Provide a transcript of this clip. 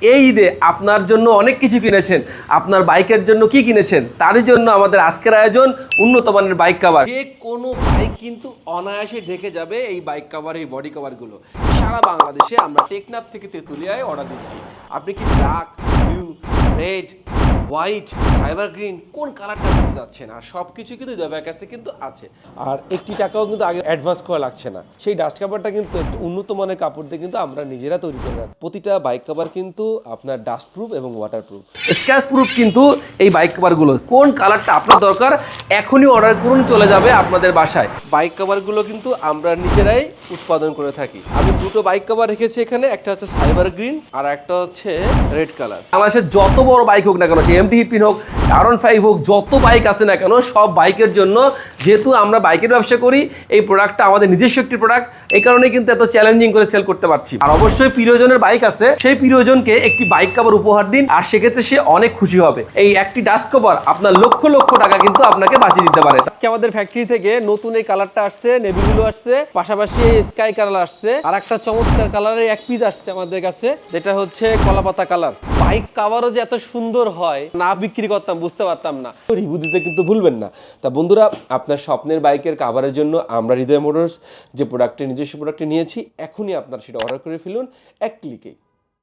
এই ঈদে আপনার জন্য অনেক কিছু কিনেছেন, আপনার বাইকের জন্য কি কিনেছেন, তারই জন্য আমাদের আজকের আয়োজন উন্নত মানের বাইক কভার। যে কোনো বাইক কিন্তু অনায়াসে ঢেকে যাবে এই বাইক কভার, এই বডি কভারগুলো। সারা বাংলাদেশে আমরা টেকনাফ থেকে তেঁতুলিয়ায় অর্ডার দিচ্ছি। আপনি কি black, blue, red, white, cyber green কোন কালারটা কিনতে যাচ্ছেন, আর সব কিছু কিন্তু জবের কাছে কিন্তু আছে। আর একটি টাকাও কিন্তু আগে অ্যাডভান্স করা লাগছে না। সেই ডাস্ট কাভারটা কিন্তু একটু উন্নত মানের কাপড় দিয়ে কিন্তু আমরা নিজেরা তৈরি করে রাখি। প্রতিটা বাইক কভার কিন্তু আপনার ডাস্ট প্রুফ এবং ওয়াটার প্রুফ, স্ক্র্যাচ প্রুফ কিন্তু এই বাইক কভারগুলো। কোন কালারটা আপনার দরকার এখনই অর্ডার করুন, চলে যাবে আপনাদের বাসায়। বাইক কভারগুলো কিন্তু আমরা নিজেরাই উৎপাদন করে থাকি। আমি দুটো বাইক কভার রেখেছি এখানে, একটা হচ্ছে সাইবার গ্রিন আর একটা হচ্ছে রেড কালার। বাংলাদেশের যত বড় বাইক হোক না কেন, সে এমটি হিপিন হোক, R15 হোক, যত বাইক আছে না কেন, সব বাইকের জন্য, যেহেতু আমরা বাইকের ব্যবসা করি, এই প্রোডাক্টটা আমাদের নিজস্ব একটি প্রোডাক্ট, এই কারণে কিন্তু এত চ্যালেঞ্জিং করে সেল করতে পারছি। আর অবশ্যই প্রিয়জনের বাইক আছে, সেই প্রিয়জনকে একটি বাইক কভার উপহার দিন, আর সেক্ষেত্রে সে অনেক খুশি হবে। এই একটি ডাস্ট কভার আপনার লক্ষ লক্ষ টাকা কিন্তু আপনাকে বাঁচিয়ে দিতে পারে। আজকে আমাদের ফ্যাক্টরি থেকে নতুন এই কালারটা আসছে, নেভি ব্লু আসছে, পাশাপাশি স্কাই কালার আসছে, আর একটা চমৎকার কালারের এক পিস আসছে আমাদের কাছে, যেটা হচ্ছে কলাপাতা কালার। বাইক কভারও যে এত সুন্দর হয়, না বিক্রি করতাম বুঝতে পারতাম না। রিভিউ দিতে কিন্তু ভুলবেন না। তা বন্ধুরা, আপনার স্বপ্নের বাইকের কভারের জন্য আমরা হৃদয় মোটরস যে প্রোডাক্টটি, নিজস্ব প্রোডাক্টটি নিয়েছি, এখনই আপনার সেটা অর্ডার করে ফেলুন এক ক্লিকেই।